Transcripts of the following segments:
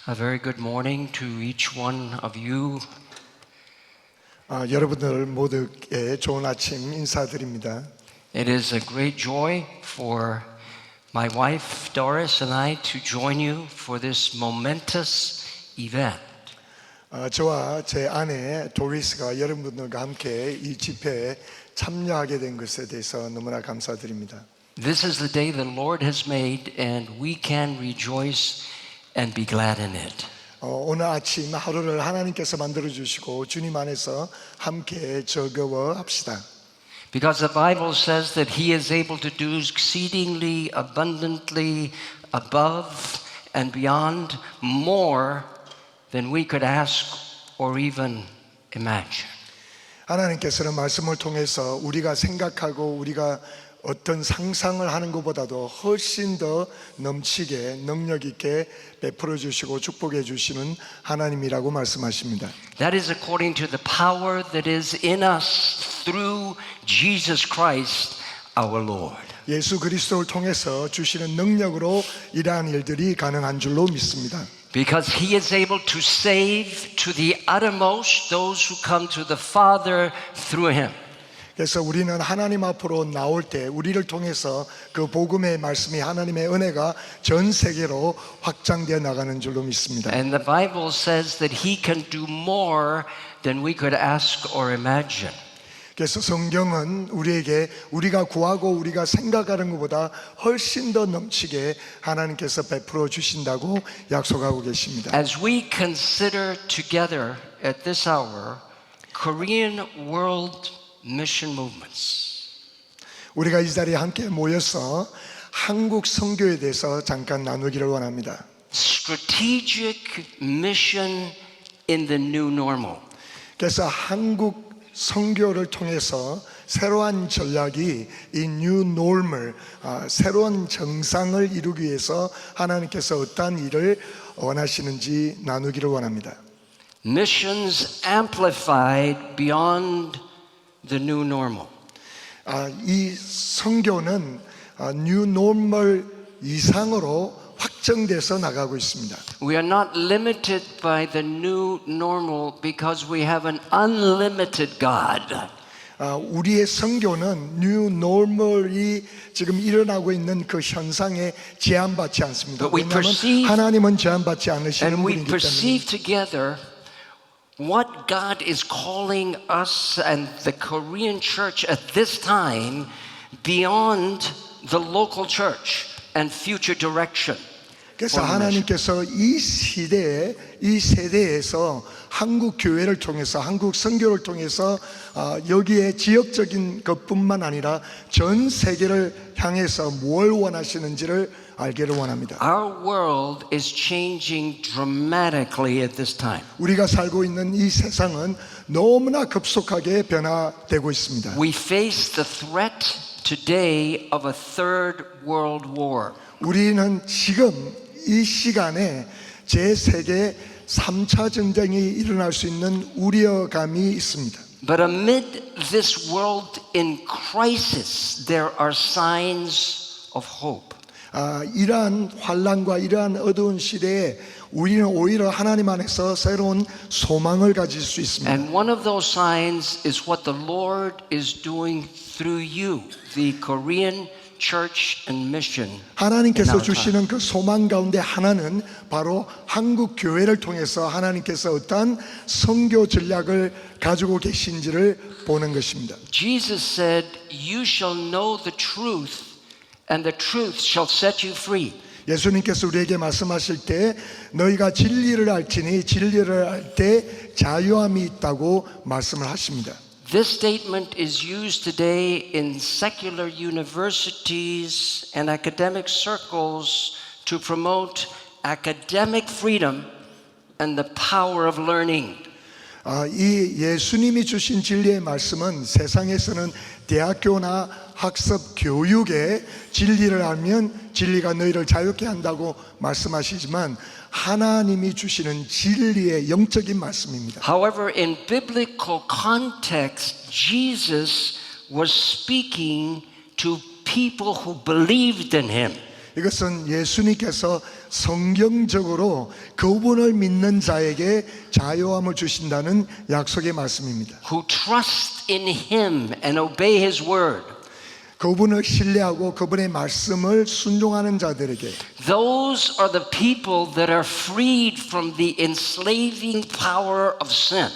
A very good morning to each one of you. 여러분들 모두께 좋은 아침 인사드립니다. It is a great joy for my wife Doris and I to join you for this momentous event. 저와 제 아내 도리스가 여러분들과 함께 이 집회에 참여하게 된 것에 대해서 너무나 감사드립니다. This is the day the Lord has made and we can rejoice and be glad in it. 오늘 아침 하루를 하나님께서 만들어 주시고 주님 안에서 함께 즐거워합시다. Because the Bible says that He is able to do exceedingly abundantly above and beyond more than we could ask or even imagine. 하나님께서는 말씀을 통해서 우리가 생각하고 우리가 어떤 상상을 하는 것보다도 훨씬 더 넘치게 능력 있게 베풀어 주시고 축복해 주시는 하나님이라고 말씀하십니다. That is according to the power that is in us through Jesus Christ our Lord. 예수 그리스도를 통해서 주시는 능력으로 이러한 일들이 가능한 줄로 믿습니다. Because He is able to save to the uttermost those who come to the Father through Him. 그래서 우리는 하나님 앞으로 나올 때 우리를 통해서 그 복음의 말씀이 하나님의 은혜가 전 세계로 확장되어 나가는 줄로 믿습니다. And the Bible says that He can do more than we could ask or imagine. 그래서 성경은 우리에게 우리가 구하고 우리가 생각하는 것보다 훨씬 더 넘치게 하나님께서 베풀어 주신다고 약속하고 계십니다. As we consider together at this hour Korean world mission movements. 우리가 이 자리에 함께 모여서 한국 선교에 대해서 잠깐 나누기를 원합니다. Strategic mission in the new normal. 그래서 한국 선교를 통해서 새로운 전략이 이 뉴 노멀, 새로운 정상을 이루기 위해서 하나님께서 어떠한 일을 원하시는지 나누기를 원합니다. Missions amplified beyond the new normal. 이 선교는 뉴 노멀 이상으로 확정돼서 나가고 있습니다. We are not limited by the new normal because we have an unlimited God. 우리의 선교는 뉴 노멀이 지금 일어나고 있는 그 현상에 제한받지 않습니다. 왜냐하면 하나님은 제한받지 않으시는 and we 분이기 perceive 때문에. together what God is calling us and the Korean church at this time beyond the local church and future direction. 그래서 하나님께서 이 시대에 이 세대에서 한국 교회를 통해서 한국 선교를 통해서 여기에 지역적인 것뿐만 아니라 전 세계를 향해서 뭘 원하시는지를 알기를 원합니다. Our world is changing dramatically at this time. 우리가 살고 있는 이 세상은 너무나 급속하게 변화되고 있습니다. We face the threat today of a third world war. 우리는 지금 이 시간에 제3대 3차 전쟁이 일어날 수 있는 우려감이 있습니다. But amid this world in crisis, there are signs of hope. 이러한 환난과 이러한 어두운 시대에 우리는 오히려 하나님 안에서 새로운 소망을 가질 수 있습니다. And one of those signs is what the Lord is doing through you, the Korean church and mission. 하나님께서 주시는 그 소망 가운데 하나는 바로 한국 교회를 통해서 하나님께서 어떠한 선교 전략을 가지고 계신지를 보는 것입니다. Jesus said, "You shall know the truth, and the truth shall set you free." 예수님께서 우리에게 말씀하실 때 너희가 진리를 알지니 진리를 알 때 자유함이 있다고 말씀을 하십니다. This statement is used today in secular universities and academic circles to promote academic freedom and the power of learning. 이 예수님이 주신 진리의 말씀은 세상에서는 대학교나 학습 교육에 진리를 알면 진리가 너희를 자유케 한다고 말씀하시지만 하나님이 주시는 진리의 영적인 말씀입니다. However, in biblical context, Jesus was speaking to people who believed in Him. 이것은 예수님께서 성경적으로 그분을 믿는 자에게 자유함을 주신다는 약속의 말씀입니다. who trust in him and obey his word. 그분을 신뢰하고 그분의 말씀을 순종하는 자들에게 Those are the people that are freed from the enslaving power of sin.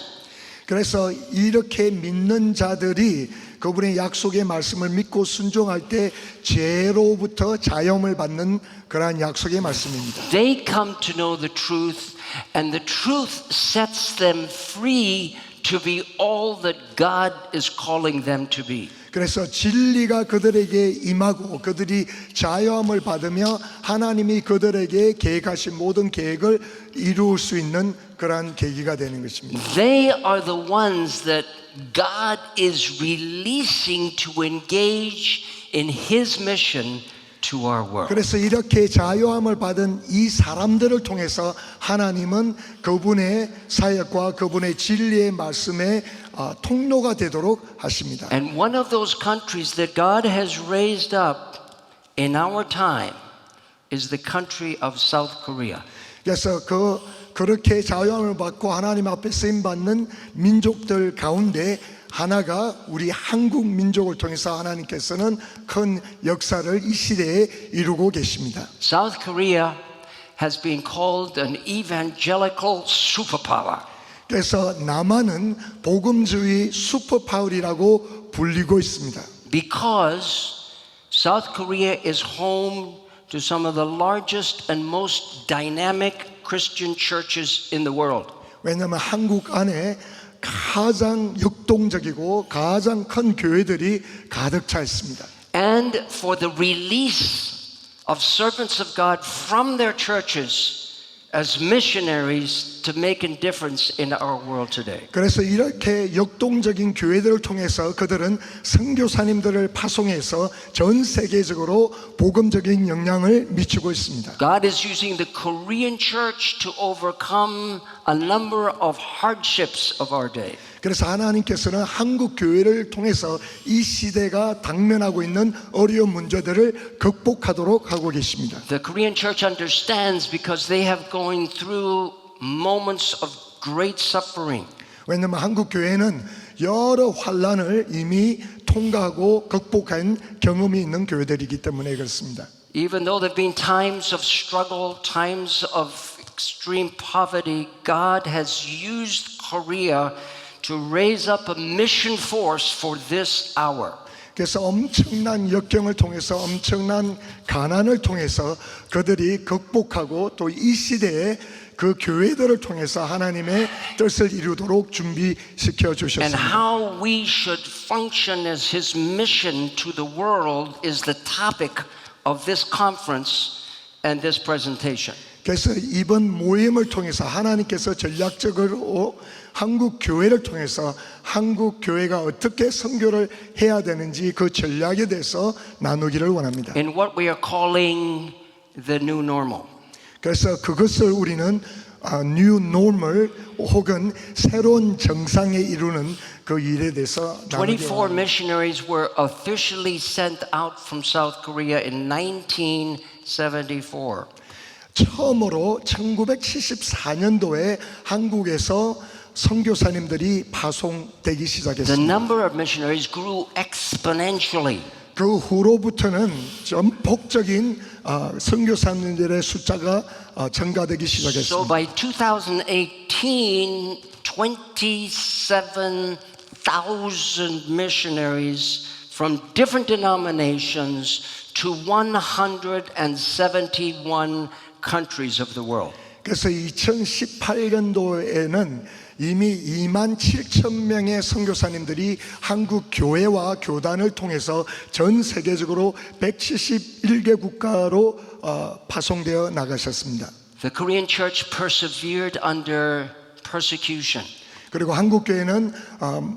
그래서 이렇게 믿는 자들이 그분의 약속의 말씀을 믿고 순종할 때 죄로부터 자유함을 받는 그러한 약속의 말씀입니다. They come to know the truth, and the truth sets them free to be all that God is calling them to be. 그래서 진리가 그들에게 임하고 그들이 자유함을 받으며 하나님이 그들에게 계획하신 모든 계획을 이루을 수 있는 그러한 계기가 되는 것입니다. They are the ones that God is releasing to engage in his mission to our world. 그래서 이렇게 자유함을 받은 이 사람들을 통해서 하나님은 그분의 사역과 그분의 진리의 말씀의 통로가 되도록 하십니다. And one of those countries that God has raised up in our time is the country of South Korea. 그래서 그렇게 자유함을 받고 하나님 앞에 쓰임 받는 민족들 가운데 하나가 우리 한국 민족을 통해서 하나님께서는 큰 역사를 이 시대에 이루고 계십니다. South Korea has been called an evangelical superpower. 그래서 남한은 복음주의 슈퍼파워라고 불리고 있습니다. Because South Korea is home to some of the largest and most dynamic Christian churches in the world. 왜냐하면 한국 안에 가장 역동적이고 가장 큰 교회들이 가득 차 있습니다. And for the release of servants of God from their churches as missionaries to make a difference in our world today. 그래서 이렇게 역동적인 교회들을 통해서 그들은 선교사님들을 파송해서 전 세계적으로 복음적인 영향을 미치고 있습니다. God is using the Korean church to overcome a number of hardships of our day. 그래서 하나님께서는 한국 교회를 통해서 이 시대가 당면하고 있는 어려운 문제들을 극복하도록 하고 계십니다. The Korean church understands because they have going through moments of great suffering. 왜냐하면 한국 교회는 여러 환란을 이미 통과하고 극복한 경험이 있는 교회들이기 때문에 그렇습니다. Even though there have been times of struggle, times of extreme poverty, God has used Korea to raise up a mission force for this hour. 그래서 엄청난 역경을 통해서 엄청난 가난을 통해서 그들이 극복하고 또 이 시대에 그 교회들을 통해서 하나님의 뜻을 이루도록 준비시켜 And 주셨습니다. how we should function as his mission to the world is the topic of this conference and this presentation. 그래서 이번 모임을 통해서 하나님께서 전략적으로 한국 교회를 통해서 한국 교회가 어떻게 선교를 해야 되는지 그 전략에 대해서 나누기를 원합니다. In what we are calling the new normal. 그래서 그것을 우리는 New Normal 혹은 새로운 정상에 이루는 그 일에 대해서 나누기 24 원합니다. missionaries were officially sent out from South Korea in 1974. 처음으로 1974년도에 한국에서 선교사님들이 파송되기 The 시작했습니다. number of missionaries grew exponentially. 그 후로부터는 전폭적인 선교사님들의 숫자가 증가되기 So 시작했습니다. by 2018, 27,000 missionaries from different denominations to 171 countries of the world. 그래서 2018년도에는 이미 2만 7천 명의 선교사님들이 한국 교회와 교단을 통해서 전 세계적으로 171개 국가로 파송되어 나가셨습니다. The Korean church persevered under persecution. 그리고 한국 교회는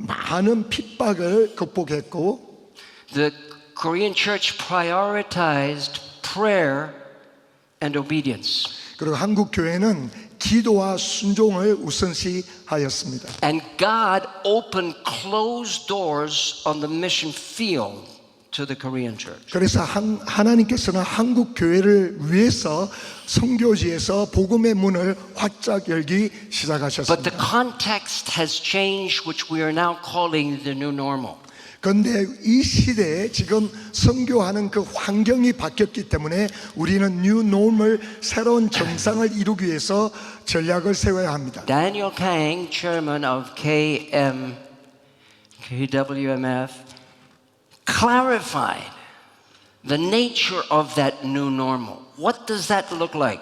많은 핍박을 극복했고 The Korean church prioritized prayer and obedience. 그리고 한국 교회는 기도와 순종을 우선시하였습니다. And God opened closed doors on the mission field to the Korean church. 그래서 하나님께서는 한국 교회를 위해서 선교지에서 복음의 문을 활짝 열기 But the 시작하셨습니다. context has changed, which we are now calling the new normal. 그런데 이 시대에 지금 선교하는 그 환경이 바뀌었기 때문에 우리는 뉴 노멀 새로운 정상을 이루기 위해서 전략을 세워야 합니다. Daniel Kang, chairman of KWMF, clarified the nature of that new normal. What does that look like?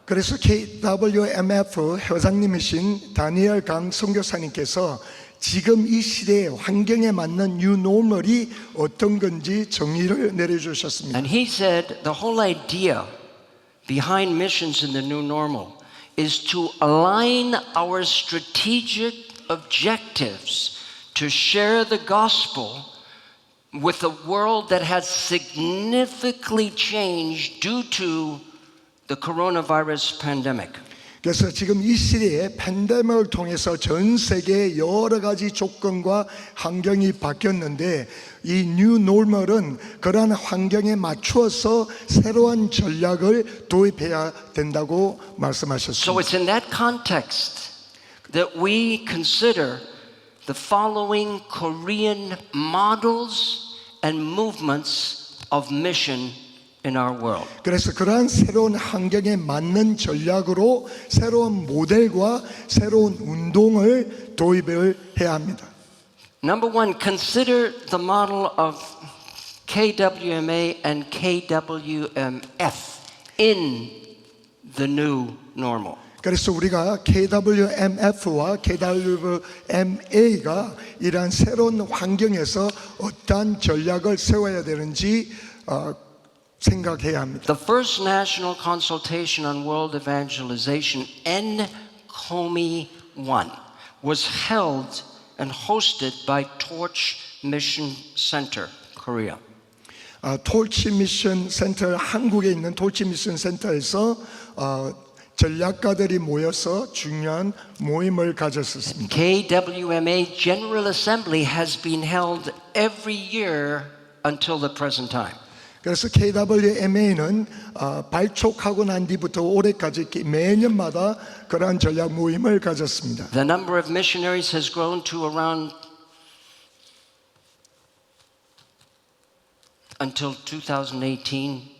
그래서 KWMF 회장님이신 다니엘 강 선교사님께서 지금 이 시대의 환경에 맞는 뉴 노멀이 어떤 건지 정의를 내려주셨습니다. And he said the whole idea behind missions in the new normal is to align our strategic objectives to share the gospel with a world that has significantly changed due to the coronavirus pandemic. 그래서 지금 이 시대에 팬데믹을 통해서 전 세계의 여러 가지 조건과 환경이 바뀌었는데 이 뉴 노멀은 그러한 환경에 맞추어서 새로운 전략을 도입해야 된다고 So 말씀하셨습니다. it's in that context that we consider the following Korean models and movements of mission in our world. 그래서 그러한 새로운 환경에 맞는 전략으로 새로운 모델과 새로운 운동을 도입을 해야 합니다. Number one, consider the model of KWMA and KWMF in the new normal. 그래서 우리가 KWMF와 KWMA가 이러한 새로운 환경에서 어떠한 전략을 세워야 되는지 생각해야 합니다. The first national consultation on world evangelization, NCOME 1, was held and hosted by Torch Mission Center, Korea. 톨치 미션 센터 한국에 있는 톨치 미션 센터에서 전략가들이 모여서 중요한 모임을 가졌었습니다. KWMA General Assembly has been held every year until the present time. 그래서 KWMA는 발족하고 난 뒤부터 올해까지 매년마다 그러한 전략 모임을 가졌습니다. The number of missionaries has grown to around until 2018,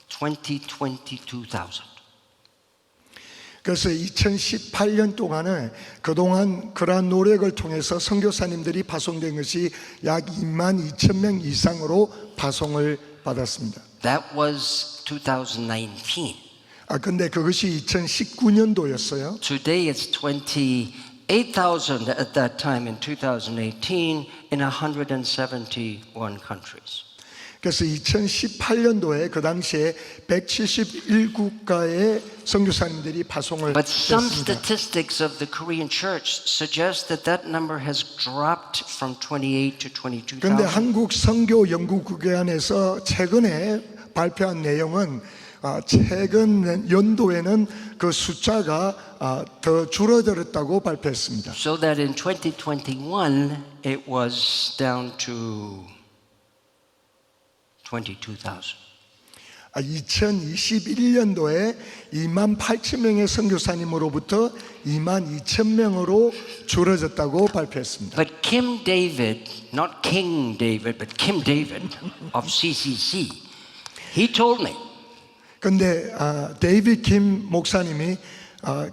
22,000. 그래서 2018년 동안에 그동안 그러한 노력을 통해서 선교사님들이 파송된 것이 약 22,000명 이상으로 파송을 받았습니다. That was 2019. 근데 그것이 2019년도였어요. Today it's 28,000 at that time in 2018 in 171 countries. 그래서 2018년도에 그 당시에 171국가의 선교사님들이 파송을 But some 했습니다. statistics of the Korean church suggest that that number has dropped from 28 to 그런데 22,000. 한국 선교 연구국에서 최근에 발표한 내용은 최근 연도에는 그 숫자가 더 줄어들었다고 발표했습니다. So that in 2021 it was down to 22,000. 2021년도에 28,000명의 선교사님으로부터 22,000명으로 줄어졌다고 발표했습니다. But Kim David, not King David, but Kim David of CCC, he told me 근데 데이비드 김 목사님이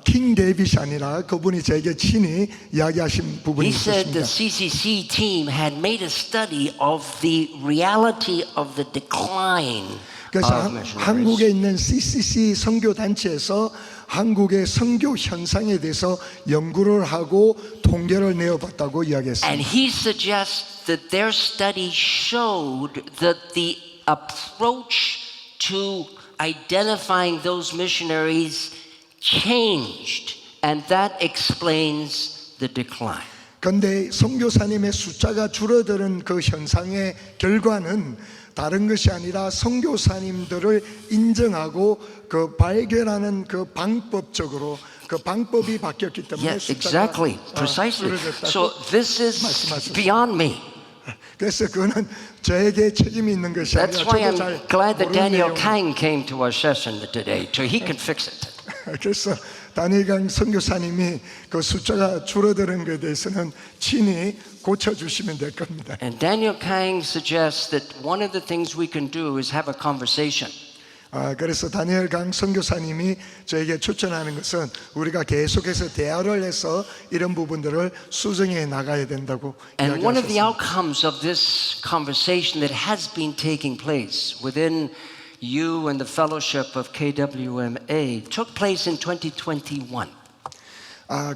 킹 데이빗이 아니라 그분이 제게 친히 이야기하신 부분이 he said the 있었습니다. CCC team had made a study of the reality of the decline 그래서 of missionaries. 한국에 있는 CCC 선교 단체에서 한국의 선교 현상에 대해서 연구를 하고 통계를 내어봤다고 이야기했습니다. And he suggests that their study showed that the approach to identifying those missionaries changed, and that explains the decline. 그런데 선교사님의 숫자가 줄어드는 그 현상의 결과는 다른 것이 아니라 선교사님들을 인정하고 그 발견하는 그 방법적으로 그 방법이 바뀌었기 때문에 Yes, 숫자가 exactly, precisely. 줄어들었다고 So this is 말씀하셨습니다. beyond me. 그래서 그거는 저에게 책임이 있는 것이 아니라 That's why 저도 잘 I'm glad that 모르는 Daniel 내용. Kang came to our session today, so he can fix it. 그래서 다니강 선교사님이 그 숫자가 줄어드는 것에 대해서는 친히 고쳐주시면 될 겁니다. And Daniel Kang suggests that one of the things we can do is have a conversation. 그래서 다니엘 강 선교사님이 저에게 추천하는 것은 우리가 계속해서 대화를 해서 이런 부분들을 수정해 나가야 된다고 And one of the 이야기하셨습니다. outcomes of this conversation that has been taking place within you and the fellowship of KWMA took place in 2021.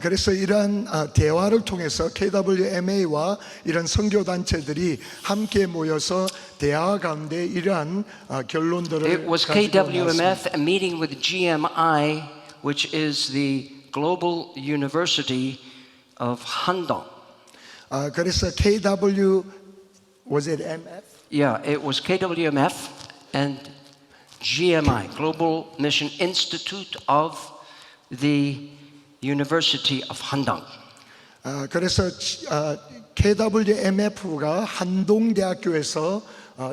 그래서 이러한 대화를 통해서 KWMA와 이런 선교 단체들이 함께 모여서 대화 가운데 이러한 결론들을 It was 가지고 KWMF 나왔습니다. meeting with GMI, which is the Global University of Handong. 그래서 KW was it MF? Yeah, it was KWMF and GMI, Global Mission Institute of the University of Handong. 그래서 KWMF가 한동대학교에서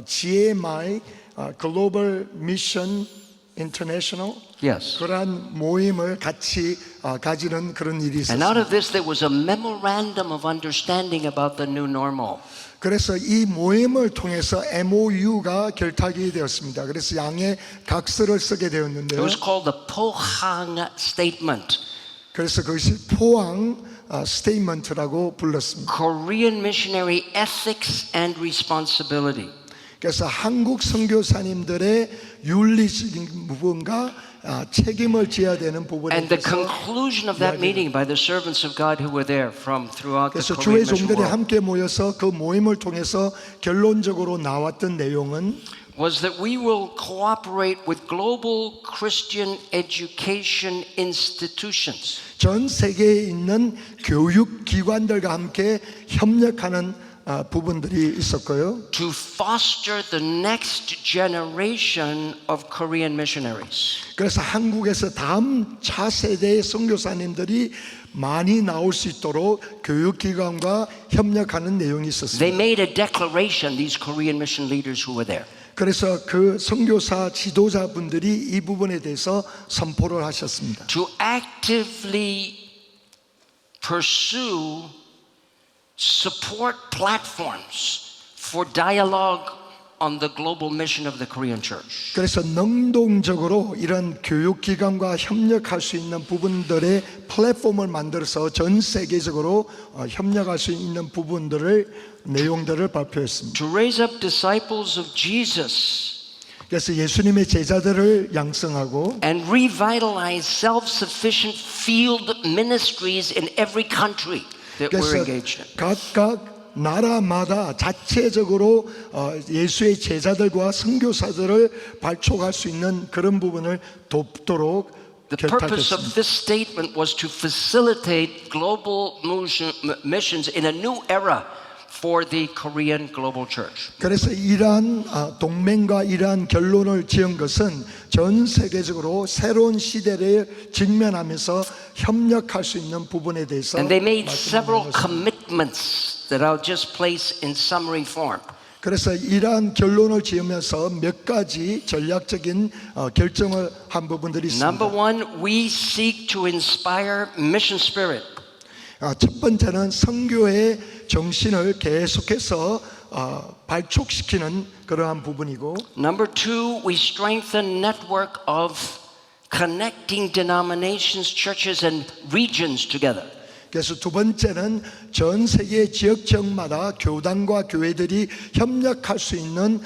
GMI Global Mission International Yes. 그러한 모임을 같이 가지는 그런 일이 And out 있었습니다. of this, there was a memorandum of understanding about the new normal. 그래서 이 모임을 통해서 MOU가 결탁이 되었습니다. 그래서 양의 각서를 쓰게 It 되었는데요. was called the Pohang Statement. 그래서 그것이 포항 스테이먼트라고 불렀습니다. Korean Missionary Ethics and Responsibility. 그래서 한국 선교사님들의 윤리적인 부분과 책임을 져야 되는 부분에 And the 대해서 conclusion of that meeting by the servants of God who were there from throughout the 그래서 Korean 주의 mission 종들이 world 함께 모여서 그 모임을 통해서 결론적으로 나왔던 내용은 was that we will cooperate with global Christian education institutions 전 세계에 있는 교육 기관들과 함께 협력하는 부분들이 있었고요. to foster the next generation of Korean missionaries. 그래서 한국에서 다음 차세대의 선교사님들이 많이 나올 수 있도록 교육기관과 협력하는 내용이 They 있었습니다. made a declaration, these Korean mission leaders who were there. 그래서 그 선교사 지도자분들이 이 부분에 대해서 선포를 하셨습니다. To actively pursue support platforms for dialogue on the global mission of the Korean church. 그래서 능동적으로 이런 교육기관과 협력할 수 있는 부분들의 플랫폼을 만들어서 전 세계적으로 협력할 수 있는 내용들을 발표했습니다. To raise up disciples of Jesus 그래서 예수님의 제자들을 양성하고 and revitalize self-sufficient field ministries in every country that we're 그래서 engaged in. 각각 나라마다 자체적으로 예수의 제자들과 선교사들을 발족할 수 있는 그런 부분을 돕도록 The purpose of 결탁했습니다. this statement was to facilitate global missions in a new era for the Korean global church. 그래서 이러한 동맹과 이러한 결론을 지은 것은 전 세계적으로 새로운 시대를 직면하면서 협력할 수 있는 부분에 대해서 And they made 말씀을 several 드렸습니다. commitments that I'll just place in summary form. 그래서 이러한 결론을 지으면서 몇 가지 전략적인 결정을 한 부분들이 Number 있습니다. one, we seek to inspire mission spirit. 첫 번째는 선교의 정신을 계속해서 발족시키는 그러한 부분이고, Number two, we strengthen network of connecting denominations, churches, and regions together. 그래서 두 번째는 전 세계 지역마다 교단과 교회들이 협력할 수 있는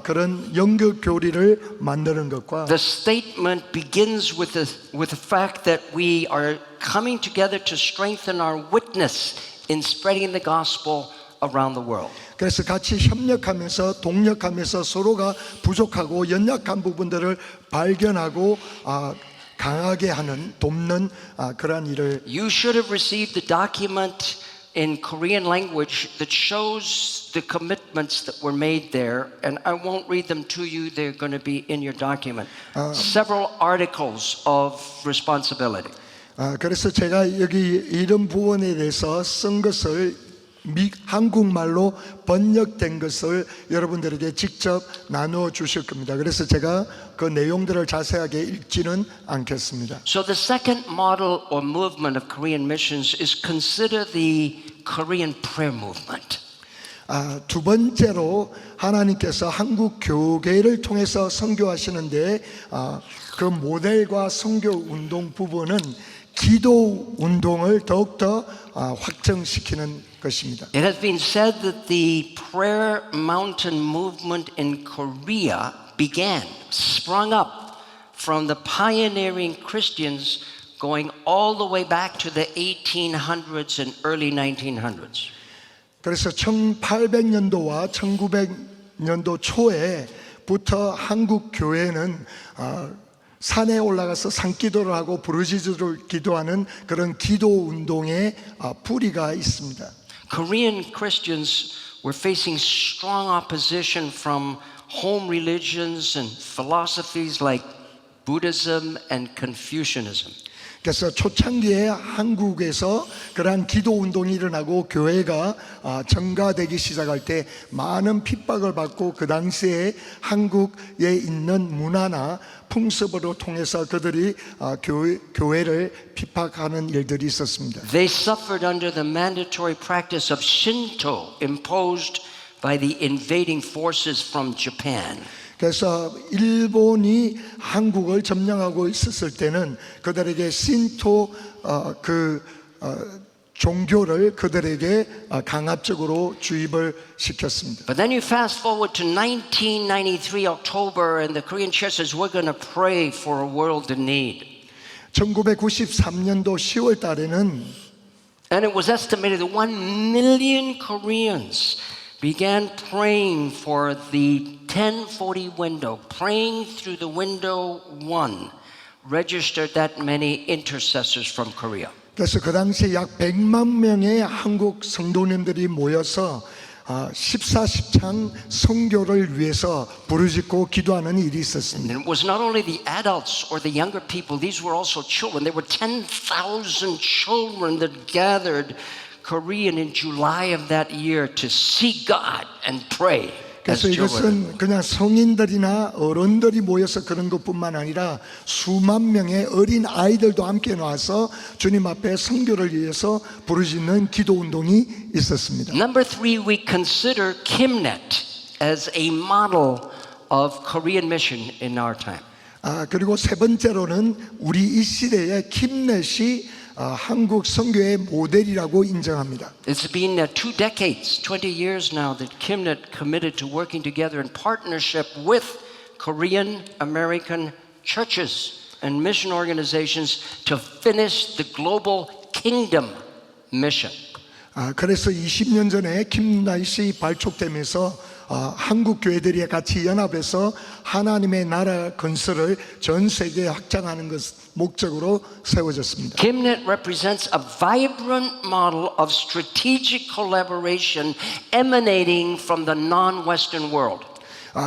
그런 연결 교리를 만드는 것과 The statement begins with the fact that we are coming together to strengthen our witness in spreading the gospel around the world. 그래서 같이 협력하면서 동력하면서 서로가 부족하고 연약한 부분들을 발견하고 강하게 하는 돕는 그러한 일을 You should have received the document in Korean language that shows the commitments that were made there, and I won't read them to you, they're going to be in your document. Several articles of responsibility. 그래서 제가 여기 이런 부분에 대해서 쓴 것을 한국말로 번역된 것을 여러분들에게 직접 나누어 주실 겁니다. 그래서 제가 그 내용들을 자세하게 읽지는 않겠습니다. So the second model or movement of Korean missions is consider the Korean prayer movement. 두 번째로 하나님께서 한국 교계를 통해서 선교하시는데 그 모델과 선교 운동 부분은 기도 운동을 더욱더 확정시키는 것입니다. It has been said that the prayer mountain movement in Korea sprung up from the pioneering Christians going all the way back to the 1800s and early 1900s. 그래서 1800년도와 1900년도 초에부터 한국 교회는 산에 올라가서 산기도를 하고 부르짖으를 기도하는 그런 기도 운동의 뿌리가 있습니다. Korean Christians were facing strong opposition from home religions and philosophies like Buddhism and Confucianism. 그래서 초창기에 한국에서 그러한 기도 운동이 일어나고 교회가 정가되기 시작할 때 많은 핍박을 받고 그 당시에 한국에 있는 문화나 풍습으로 통해서 그들이 교회를 핍박하는 일들이 있었습니다. They suffered under the mandatory practice of Shinto imposed by the invading forces from Japan. 그래서 일본이 한국을 점령하고 있었을 때는 그들에게 신토 종교를 그들에게 강압적으로 주입을 시켰습니다. But then you fast forward to 1993 October and the Korean church says we're going to pray for a world in need. 1993년도 10월 달에는 And it was estimated that 1 million Koreans began praying for the 1040 window, praying through the window 1, registered that many intercessors from Korea. 그래서 그 당시에 약 100만 명의 한국 성도님들이 모여서 14.10창 선교를 위해서 부르짖고 기도하는 일이 있었습니다. And it was not only the adults or the younger people, these were also children. There were 10,000 children that gathered Korean in July of that year to see God and pray. 그래서 이것은 그냥 성인들이나 어른들이 모여서 그런 것뿐만 아니라 수만 명의 어린 아이들도 함께 나와서 주님 앞에 선교를 위해서 부르짖는 기도 운동이 있었습니다. Number 3, we consider Kimnet as a model of Korean mission in our time. 그리고 세 번째로는 우리 이 시대의 킴넷이 한국 선교의 모델이라고 인정합니다. It's been 2 decades, 20 years now that Kimnet committed to working together in partnership with Korean American churches and mission organizations to finish the global kingdom mission. 그래서 20년 전에 킴낫이 발족되면서 한국 교회들이 같이 연합해서 하나님의 나라 건설을 전 세계에 확장하는 것 목적으로 세워졌습니다. Kimnet represents a vibrant model of strategic collaboration emanating from the non-Western world.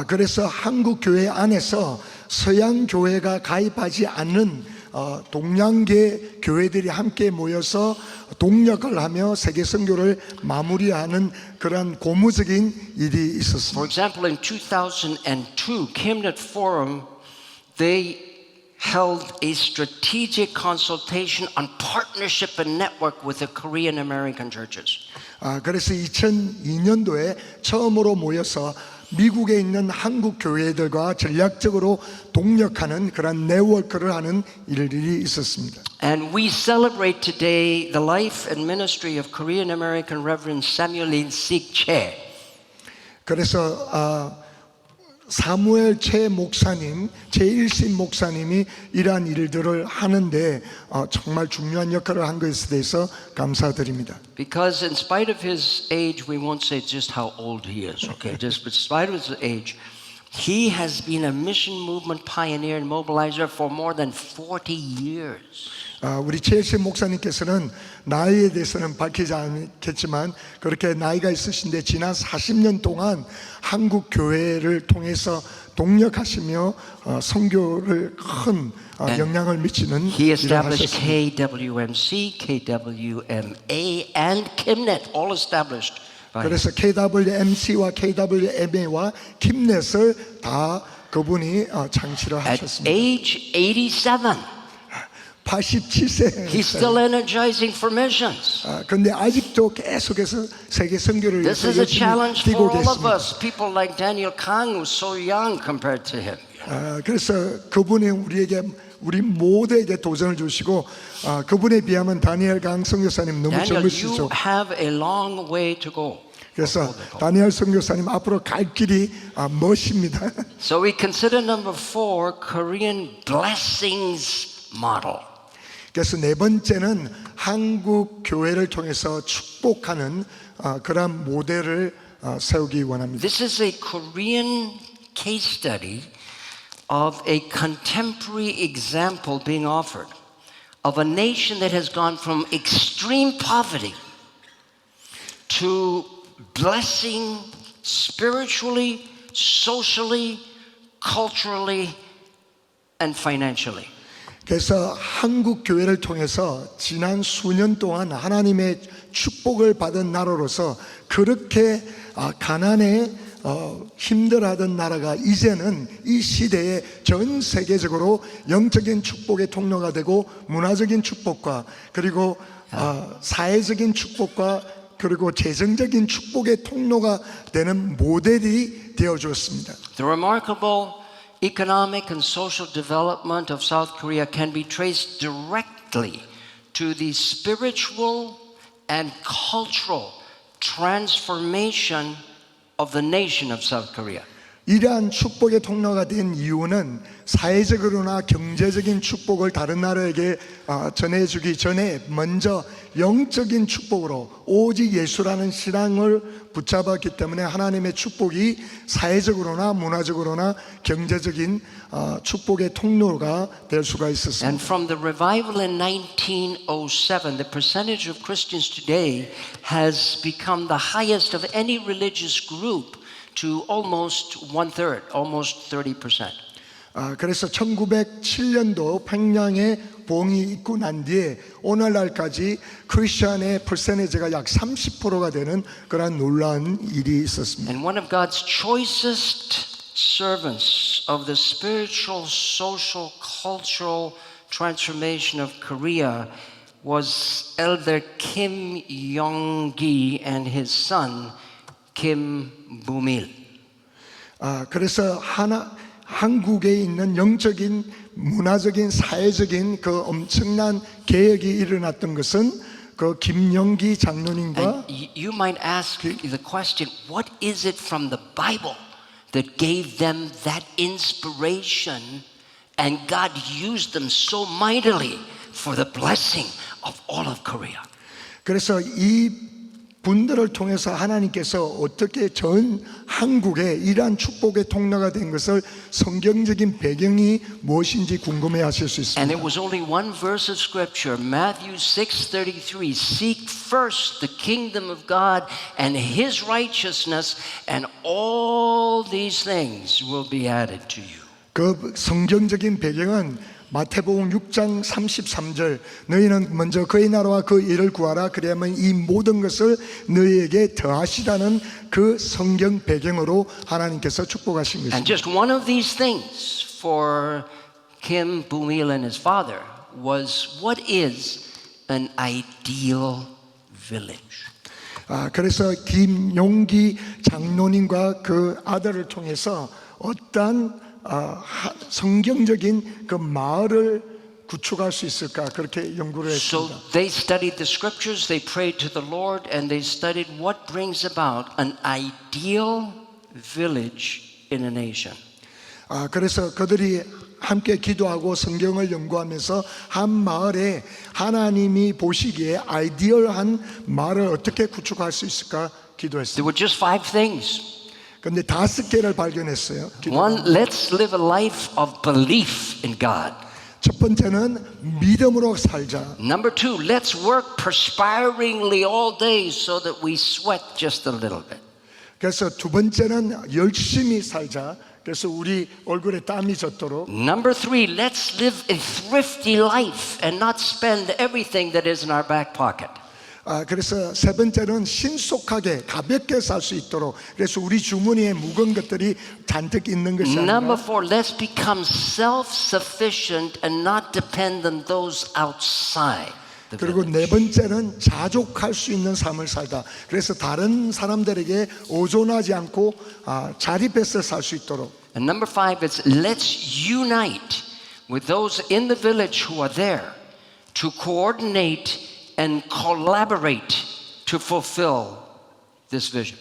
그래서 한국 교회 안에서 서양 교회가 가입하지 않는 동양계 교회들이 함께 모여서 동력을 하며 세계 선교를 마무리하는 그런 고무적인 일이 있었습니다. For example, in 2002, Kimnet Forum, they held a strategic consultation on partnership and network with the Korean American churches. 그래서 2002년도에 처음으로 모여서 미국에 있는 한국 교회들과 전략적으로 동력하는 그런 네트워크를 하는 일들이 있었습니다. And we celebrate today the life and ministry of Korean American Reverend Samuel In-sik Che. 그래서 사무엘 최 목사님, 제1신 목사님이 이러한 일들을 하는데 정말 중요한 역할을 한 것에 대해서 감사드립니다. Because in spite of his age, we won't say just how old he is, okay? Just in spite of his age, He has been a mission movement pioneer and mobilizer for more than 40 years. 우리 최일신 목사님께서는 나이에 대해서는 밝히지 않겠지만 그렇게 나이가 있으신데 지난 40년 동안 한국 교회를 통해서 동력하시며 선교를 큰 영향을 미치는 He 일을 established 하셨습니다. KWMC, KWMA, and KIMNET, all established by him. 그래서 KWMC와 KWMA와 킴넷을 다 그분이 장치를 At 하셨습니다. age 87, 87세. he's still energizing for missions. 근데 아직도 계속해서 세계 선교를 This 위해서 is a 열심히 challenge 뛰고 for all of 계십니다. us. People like Daniel Kang, who's so young compared to him. 그래서 그분이 우리 모두에게 도전을 주시고 그분에 비하면 다니엘 강 선교사님 너무 Daniel, 젊으시죠. you have a long way to go. 그래서 다니엘 선교사님 앞으로 갈 길이 멋입니다. So we consider number 4, Korean blessings model. 그래서 네 번째는 한국 교회를 통해서 축복하는 그러한 모델을 세우기 원합니다. This is a Korean case study of a contemporary example being offered of a nation that has gone from extreme poverty to blessing spiritually, socially, culturally, and financially. 그래서 한국 교회를 통해서 지난 수년 동안 하나님의 축복을 받은 나라로서 그렇게 가난에 힘들어하던 나라가 이제는 이 시대에 전 세계적으로 영적인 축복의 통로가 되고 문화적인 축복과 그리고 사회적인 축복과 그리고 재정적인 축복의 통로가 되는 모델이 되어 주었습니다. The remarkable economic and social development of South Korea can be traced directly to the spiritual and cultural transformation of the nation of South Korea. 이러한 축복의 통로가 된 이유는 사회적으로나 경제적인 축복을 다른 나라에게 전해주기 전에 먼저 영적인 축복으로 오직 예수라는 신앙을 붙잡았기 때문에 하나님의 축복이 사회적으로나 문화적으로나 경제적인 축복의 통로가 될 수가 있었습니다. And from the revival in 1907, the percentage of Christians today has become the highest of any religious group to almost 1/3, almost 30%. 그래서 1907년도 평양에 봉이 있고 난 뒤에 오늘날까지 크리스천의 퍼센티지가 약 30%가 되는 그런 놀라운 일이 있었습니다. And one of God's choicest servants of the spiritual, social, cultural transformation of Korea was Elder Kim Yong-gi and his son Kim Bumil. 그래서 한국에 있는 영적인, 문화적인, 사회적인 그 엄청난 개혁이 일어났던 것은 그 김영기 장로님과 And you might ask the question, what is it from the Bible that gave them that inspiration and God used them so mightily for the blessing of all of Korea? 그래서 이 분들을 통해서 하나님께서 어떻게 전 한국에 이러한 축복의 통로가 된 것을 성경적인 배경이 무엇인지 궁금해 하실 수 And 있습니다. it was only one verse of scripture, Matthew 6:33, seek first the kingdom of God and his righteousness and all these things will be added to you. 그 성경적인 배경은 마태복음 6장 33절 너희는 먼저 그의 나라와 그 일을 구하라 그리하면 이 모든 것을 너희에게 더하시라는 그 성경 배경으로 하나님께서 축복하신 And 것입니다. just one of these things for Kim Bumil and his father was, what is an ideal village? 그래서 김용기 장로님과 그 아들을 통해서 어떠한 성경적인 그 마을을 구축할 수 있을까 그렇게 연구를 So 했습니다. they studied the scriptures, they prayed to the Lord, and they studied what brings about an ideal village in a nation. 그래서 그들이 함께 기도하고 성경을 연구하면서 한 마을에 하나님이 보시기에 아이디얼한 마을을 어떻게 구축할 수 있을까 There 기도했습니다. were just 5 things. 근데 5개를 발견했어요. One, let's live a life of belief in God. 첫 번째는 믿음으로 살자. Number two, let's work perspiringly all day so that we sweat just a little bit. 그래서 두 번째는 열심히 살자. 그래서 우리 얼굴에 땀이 젖도록. Number three, let's live a thrifty life and not spend everything that is in our back pocket. 그래서 세 번째는 신속하게 가볍게 살 수 있도록. 그래서 우리 주머니에 무거운 것들이 잔뜩 있는 것이 Number 아니라. four, let's become self-sufficient and not depend on those outside. the 그리고 네 village. 번째는 자족할 수 있는 삶을 살다. 그래서 다른 사람들에게 의존하지 않고 자립해서 살 수 있도록. And number five is let's unite with those in the village who are there to coordinate and collaborate to fulfill this vision.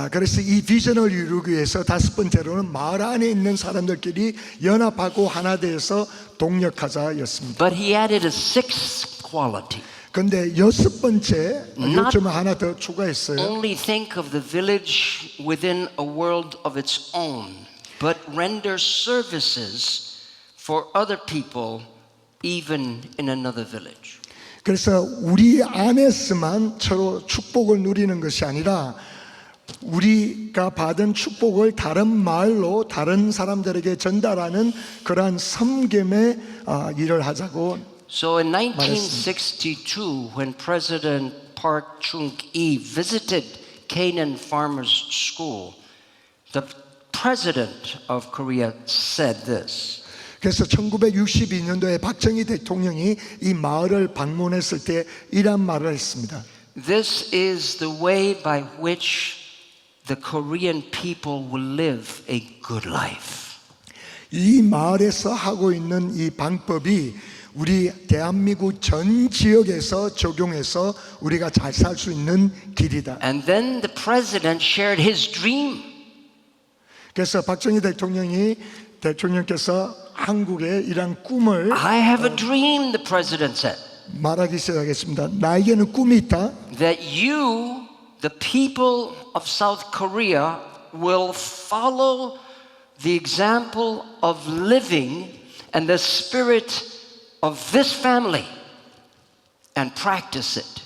그래서 이 비전을 이루기 위해서 다섯 번째로는 마을 안에 있는 사람들끼리 연합하고 하나 되어서 동력하자였습니다. But he added a sixth quality. 그런데 여섯 번째 Not- 요점을 하나 더 추가했어요. Only think of the village within a world of its own, but render services for other people even in another village. 그래서 우리 안에서만 서로 축복을 누리는 것이 아니라 우리가 받은 축복을 다른 마을로 다른 사람들에게 전달하는 그러한 섬김의 일을 하자고. So in 1962, when President Park Chung-hee visited Canaan Farmers School, the president of Korea said this. 그래서 1962년도에 박정희 대통령이 이 마을을 방문했을 때 이런 말을 했습니다. This is the way by which the Korean people will live a good life. 이 마을에서 하고 있는 이 방법이 우리 대한민국 전 지역에서 적용해서 우리가 잘 살 수 있는 길이다. And then the president shared his dream. 그래서 박정희 대통령께서 한국의 이런 꿈을 I have a dream, the president said, 말하기 시작했습니다. 나에게는 꿈이 있다. that you, the people of South Korea, will follow the example of living and the spirit of this family and practice it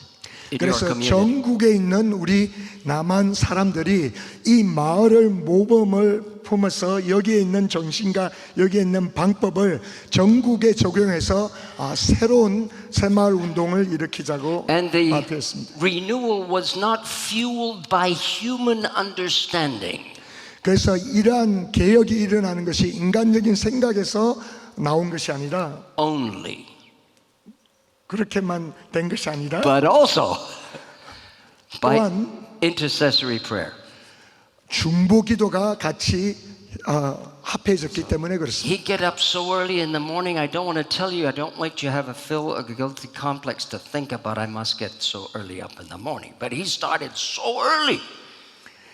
in your 그래서 community. 전국에 있는 우리 남한 사람들이 이 마을을 모범을 품어서 여기에 있는 정신과 여기에 있는 방법을 전국에 적용해서 새로운 새마을 운동을 일으키자고 And the 발표했습니다. renewal was not fueled by human understanding. 그래서 이러한 개혁이 일어나는 것이 인간적인 생각에서 나온 것이 아니라 Only, 그렇게만 된 것이 아니라 but also by 또한 intercessory prayer. 중보기도가 같이 합해졌기 때문에 그렇습니다. He'd get up so early in the morning. I don't want to tell you, I don't want you to have a guilty complex to think about I must get so early up in the morning. But he started so early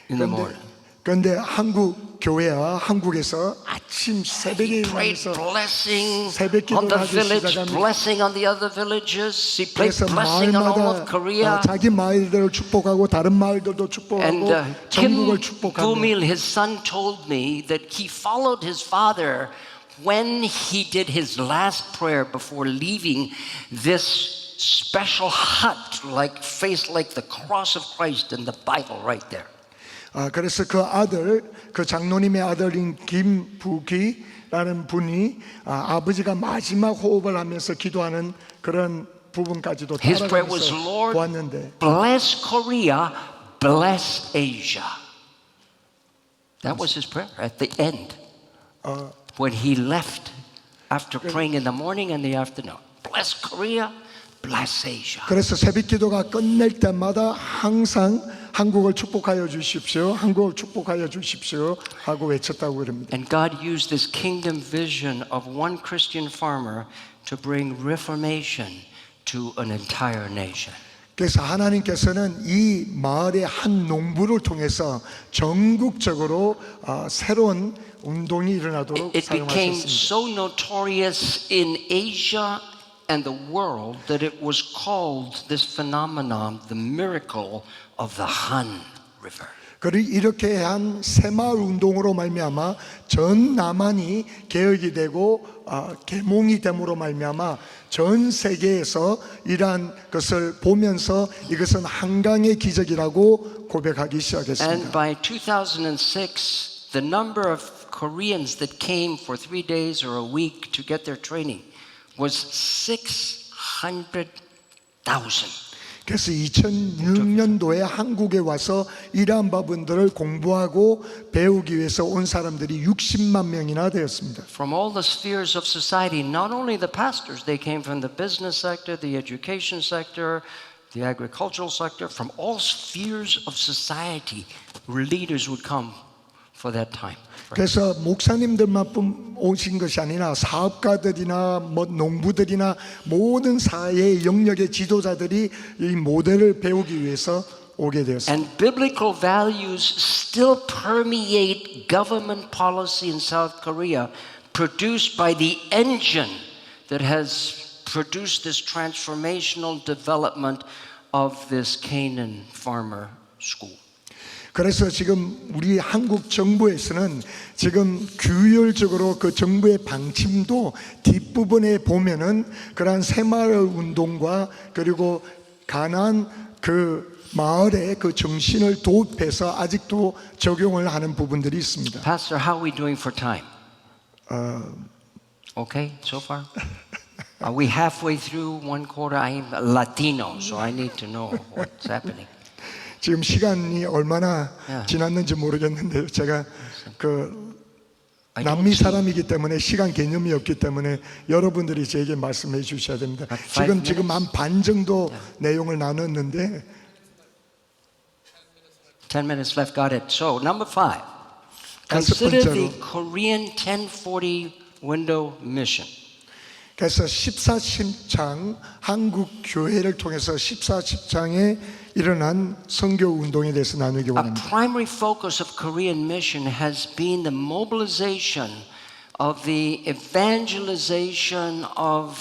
in the morning. 그런데 한국 교회와 한국에서 아침 새벽에 He prayed 일어나서 blessing 새벽 on the 기도를 하기 village, 시작합니다. blessing on the other villages. He prayed 그래서 blessing on all of 마을마다 Korea. 자기 마을들을 축복하고 다른 마을들도 And 축복하고 Kim 전국을 축복하고. Bumil, his son, told me that he followed his father when he did his last prayer before leaving this special hut, like faced like the cross of Christ in the Bible, right there. 그래서 그 장로님의 아들인 김부기라는 분이 아버지가 마지막 호흡을 하면서 기도하는 그런 부분까지도 His prayer was, 따라가면서 Lord, 보았는데 bless Korea, bless Asia. That was his prayer at the end when he left after praying in the morning and the afternoon. Bless Korea, bless Asia. 그래서 새벽 기도가 끝낼 때마다 항상 한국을 축복하여 주십시오. 한국을 축복하여 주십시오 하고 외쳤다고 그럽니다. And God used this kingdom vision of one Christian farmer to bring reformation to an entire nation. 그래서 하나님께서는 이 마을의 한 농부를 통해서 전국적으로 새로운 운동이 일어나도록 It became 사용하셨습니다. so notorious in Asia and the world that it was called this phenomenon, the miracle of the Han River. 그리고 이렇게 한 새마을 운동으로 말미암아 전 남한이 개혁이 되고 계몽이 됨으로 말미암아 전 세계에서 이러한 것을 보면서 이것은 한강의 기적이라고 고백하기 And 시작했습니다. by 2006, the number of Koreans that came for 3 days or a week to get their training was 600,000. 그래서 2006년도에 한국에 와서 이러한 부분들을 공부하고 배우기 위해서 온 사람들이 60만 명이나 되었습니다. From all the spheres of society, not only the pastors, they came from the business sector, the education sector, the agricultural sector, from all spheres of society, leaders would come for that time. 그래서 목사님들만 오신 것이 아니라 사업가들이나 농부들이나 모든 사회의 영역의 지도자들이 이 모델을 배우기 위해서 오게 되었습니다. And biblical values still permeate government policy in South Korea, produced by the engine that has produced this transformational development of this Canaan farmer school. 그래서 지금 우리 한국 정부에서는 지금 규율적으로 그 정부의 방침도 뒷부분에 보면은 그러한 새마을 운동과 그리고 가나안 그 마을의 그 정신을 도입해서 아직도 적용을 하는 부분들이 있습니다. Pastor, how are we doing for time? Okay, so far? Are we halfway through one quarter? I'm Latino, so I need to know what's happening. 지금 시간이 얼마나 지났는지 모르겠는데 제가 그 남미 사람이기 때문에 시간 개념이 없기 때문에 여러분들이 제게 말씀해 주셔야 됩니다. 지금 한 반 정도 내용을 나눴는데 10 minutes left. Got it. So number 5. 다섯 Consider 번째로. the Korean 1040 window mission. 그래서 14십장 한국 교회를 통해서 14십장에 일어난 선교 운동에 대해서 나누기 A 원합니다. primary focus of Korean mission has been the mobilization of the evangelization of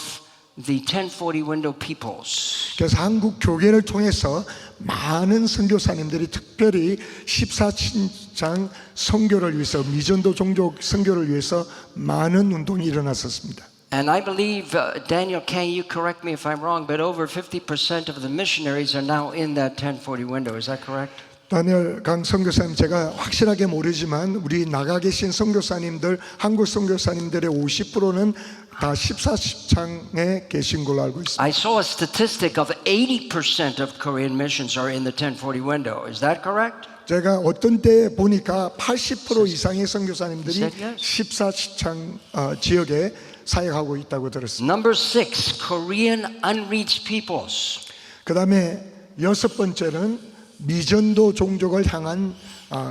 the 1040 window peoples. 그래서 한국 교회를 통해서 많은 선교사님들이 특별히 14십장 선교를 위해서 미전도 종족 선교를 위해서 많은 운동이 일어났었습니다. And I believe, Daniel, can you correct me if I'm wrong, but over 50% of the missionaries are now in that 1040 window. Is that correct? 다니엘 강 선교사님, 제가 확실하게 모르지만 우리 나가 계신 선교사님들, 한국 선교사님들의 50%는 다 14십장에 계신 걸로 알고 있습니다. I saw a statistic of 80% of Korean missions are in the 1040 window. Is that correct? 제가 어떤 때 보니까 80% 이상의 선교사님들이 Said yes. 14십장 지역에 사역하고 있다고 들었습니다. Number 6, Korean unreached peoples. 그 다음에 여섯 번째는 미전도 종족을 향한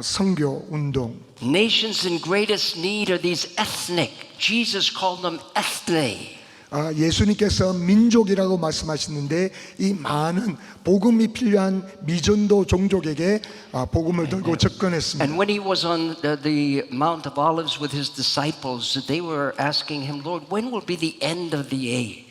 선교 운동. Nations in greatest need are these ethnic. Jesus called them ethne. 예수님께서 민족이라고 말씀하시는데 이 많은 복음이 필요한 미전도 종족에게 복음을 들고 접근했습니다. And when he was on the Mount of Olives with his disciples, they were asking him, Lord, when will be the end of the age?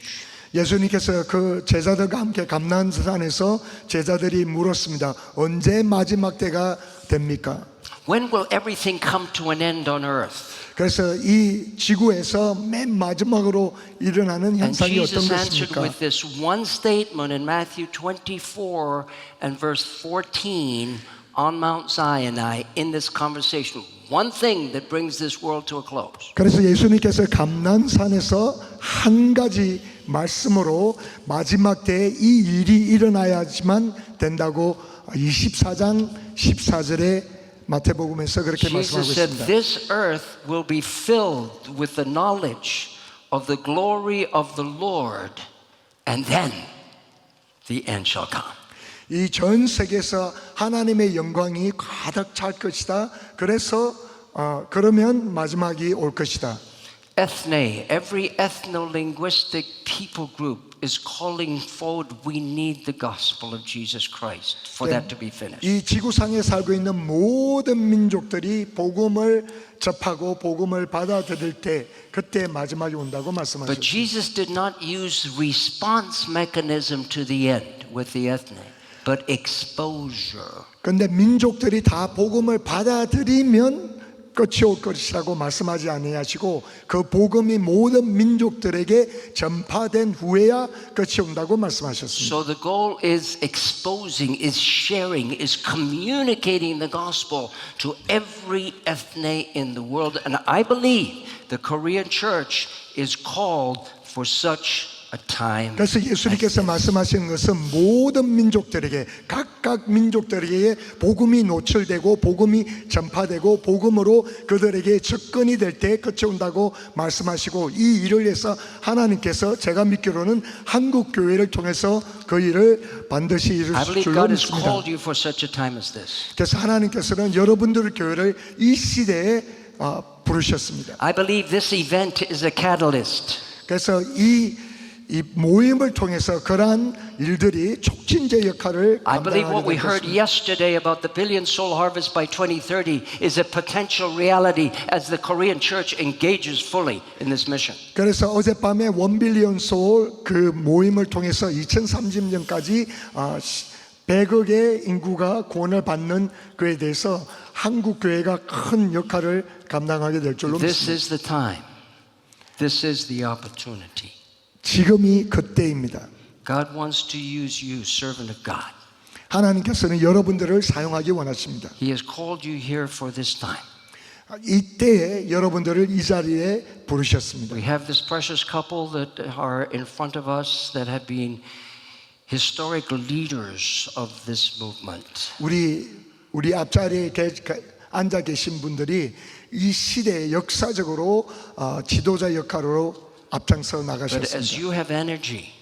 예수님께서 그 제자들과 함께 감난산에서 제자들이 물었습니다. 언제 마지막 때가 됩니까? When will everything come to an end on earth? 그래서 이 지구에서 맨 마지막으로 일어나는 And 현상이 어떤 Jesus answered 것입니까? with this one statement in Matthew 24 and verse 14 on Mount Sinai in this conversation. One thing that brings this world to a close. 그래서 예수님께서 감난산에서 한 가지 말씀으로 마지막 때에 이 일이 일어나야지만 된다고 24장 14절에 마태복음에서 그렇게 Jesus 말씀하고 said, 있습니다. this earth will be filled with the knowledge of the glory of the Lord, and then the end shall come. 이 전 세계에서 하나님의 영광이 가득 찰 것이다. 그래서 그러면 마지막이 올 것이다. Ethne, every ethno-linguistic people group is calling forward, we need the gospel of Jesus Christ for that to be finished. 이 지구상에 살고 있는 모든 민족들이 복음을 접하고 복음을 받아들일 때 그때 마지막이 온다고 But 말씀하셨습니다. Jesus did not use response mechanism to the end with the ethne. but exposure. 그런데 민족들이 다 복음을 받아들이면 끝이 올 것이라고 말씀하지 아니하시고 그 복음이 모든 민족들에게 전파된 후에야 끝이 온다고 말씀하셨습니다. So the goal is exposing, is sharing, is communicating the gospel to every ethne in the world. And I believe the Korean church is called for such a time. 그래서 예수님께서 말씀하신 것은 모든 민족들에게 각각 민족들에게 복음이 노출되고 복음이 전파되고 복음으로 그들에게 접근이 될 때 끝이 온다고 말씀하시고 이 일을 위해서 하나님께서 제가 믿기로는 한국 교회를 통해서 그 일을 반드시 I 이루실 believe 줄로 God has 믿습니다. called you for such a time as this. 그래서 하나님께서는 여러분들 교회를 이 시대에 부르셨습니다. I believe this event is a catalyst. 그래서 이 모임을 통해서 그러한 일들이 촉진제 역할을 I believe what we 감당하게 될 heard 것입니다. yesterday about the billion soul harvest by 2030 is a potential reality as the Korean church engages fully in this mission. 그래서 어젯밤에 1빌리언 소울 그 모임을 통해서 2030년까지 100억의 인구가 구원을 받는 그에 대해서 한국 교회가 큰 역할을 감당하게 될 줄로 This 믿습니다. is the time. This is the opportunity. 지금이 그때입니다. God wants to use you, servant of God. 하나님께서는 여러분들을 사용하기 원하십니다. He has called you here for this time. 이때에 여러분들을 이 자리에 부르셨습니다. We have this precious couple that are in front of us that have been historical leaders of this movement. 우리 앞자리에 앉아 계신 분들이 이 시대에 역사적으로 지도자 역할로 앞장서 But as 나가셨습니다. you have energy,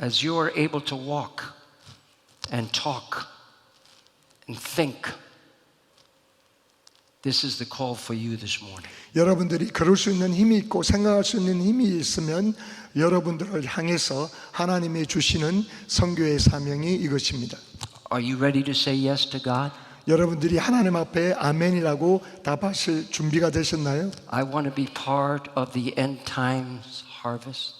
as you are able to walk and talk and think, this is the call for you this morning. 여러분들이 그럴 수 있는 힘이 있고 생각할 수 있는 힘이 있으면 여러분들을 향해서 하나님이 주시는 선교의 사명이 이것입니다. Are you ready to say yes to God? 여러분들이 하나님 앞에 아멘이라고 답하실 준비가 되셨나요? I want to be part of the end times harvest.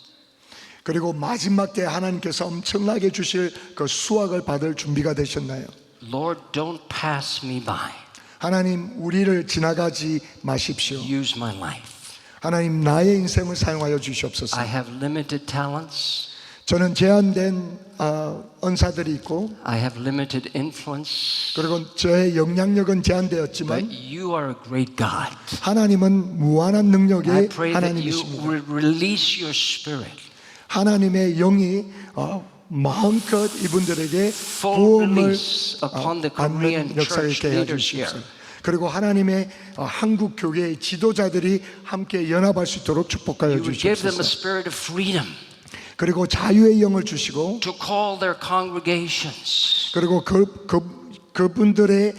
그리고 마지막 때 하나님께서 엄청나게 주실 그 수확을 받을 준비가 되셨나요? Lord, don't pass me by. 하나님 우리를 지나가지 마십시오. Use my life. 하나님 나의 인생을 사용하여 주시옵소서. I have limited talents. 저는 제한된 은사들이 있고 I have limited influence. 그리고 저의 영향력은 But 제한되었지만 you are a great God. 하나님은 무한한 I 능력의 pray that you 하나님이십니다. will release your spirit. 하나님의 영이 마음껏 이분들에게 Full 부음을 release upon the Korean 받는 역사를 church 있게 해 leaders 주십시오. here. 그리고 하나님의 한국 교회의 지도자들이 함께 연합할 수 있도록 축복하여 You would give them a 주시옵소서. spirit of freedom 그리고 자유의 영을 주시고 to call their congregations, 그리고 그분들의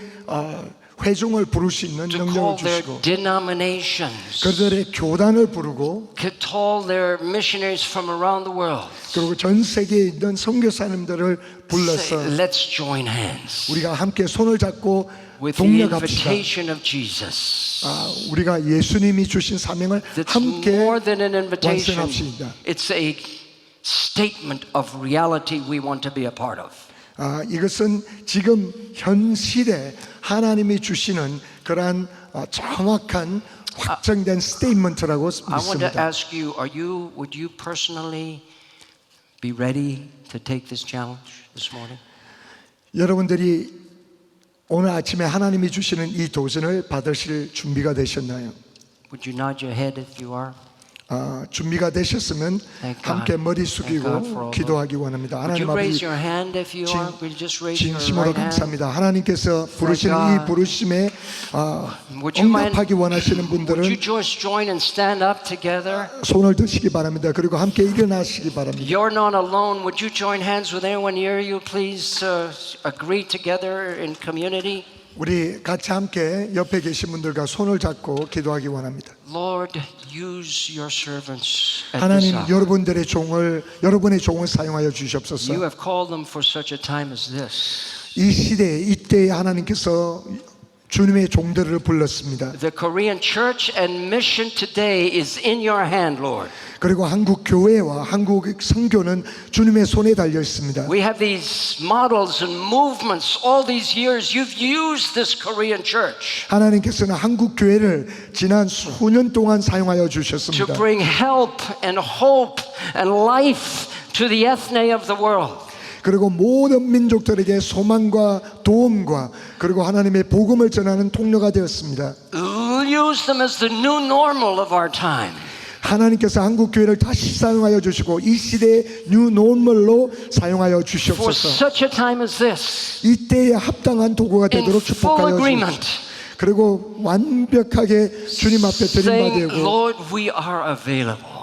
회중을 부를 수 있는 to 능력을 call their 주시고 denominations, 그들의 교단을 부르고 to call their missionaries from around the world. 그리고 전 세계에 있는 선교사님들을 Say, 불러서 let's join hands 우리가 함께 손을 잡고 with the 동력합시다. invitation of Jesus. 우리가 예수님이 주신 사명을 That's 함께 more than an invitation. 완성합시다. It's a statement of reality we want to be a part of. 이것은 지금 현실에 하나님이 주시는 그러한 정확한 확정된 스테이트먼트라고 I want to 믿습니다. ask you, would you personally be ready to take this challenge this morning? 여러분들이 오늘 아침에 하나님이 주시는 이 도전을 받으실 준비가 되셨나요? Would you nod your head if you are? 준비가 되셨으면 Thank God. 함께 머리 Thank God for 숙이고 all 기도하기 원합니다. Would 하나님 you raise 아버지 your hand if you are? Will you just raise your 진심으로 right hand? 감사합니다. 하나님께서 부르시는 God. 이 부르심에 Would you mind? 응답하기 원하시는 Would 분들은 you just join and stand up together? 손을 드시기 바랍니다. 그리고 함께 일어나시기 바랍니다. You're not alone. Would you join hands with anyone near you? Please agree together in community. 우리 같이 함께 옆에 계신 분들과 손을 잡고 기도하기 원합니다. Lord, use your servants at this 하나님 hour. 여러분의 종을 사용하여 주시옵소서. You have called them for such a time as this. 이 시대에 이때에 하나님께서 주님의 종들을 불렀습니다. The Korean church and mission today is in your hand, Lord. 그리고 한국 교회와 한국 선교는 주님의 손에 달려 있습니다. We have these models and movements all these years. You've used this Korean church 하나님께서는 한국 교회를 지난 수년 동안 사용하여 to 주셨습니다. bring help and hope and life to the ethne of the world. 그리고 모든 민족들에게 소망과 도움과 그리고 하나님의 복음을 전하는 통로가 되었습니다. Use them as the new normal of our time. 하나님께서 한국 교회를 다시 사용하여 주시고 이 시대의 뉴 노멀로 사용하여 For 주시옵소서. such a time as this, 이때에 합당한 도구가 in 되도록 full 축복하여 agreement, 주옵소서. 그리고 완벽하게 주님 앞에 saying, 드림받고 Lord, we are available.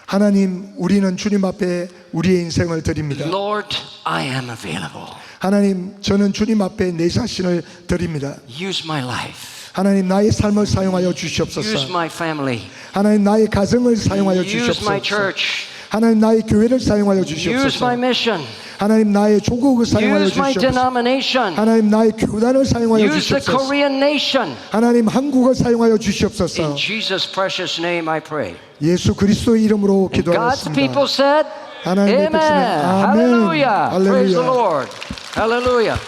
하나님 우리는 주님 앞에 우리의 인생을 드립니다. Lord, I am available. 하나님 저는 주님 앞에 내 자신을 드립니다. Use my life. 하나님 나의 삶을 사용하여 Use 주시옵소서. my family. 하나님 나의 가정을 사용하여 Use my 주시옵소서. church. 하나님 나의 교회를 사용하여 Use 주시옵소서. my mission. 하나님 나의 조국을 사용하여 Use my 주시옵소서. denomination. 하나님 나의 교단을 사용하여 Use the 주시옵소서. Korean nation. 하나님 한국을 사용하여 주시옵소서. In Jesus' precious name I pray. 예수 그리스도의 이름으로 God's people 기도하였습니다. said, 하나님의 Amen. 백성의 아멘. Hallelujah. Praise the 할렐루야. Lord. Hallelujah.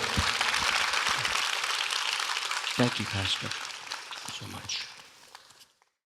Thank you, Pastor.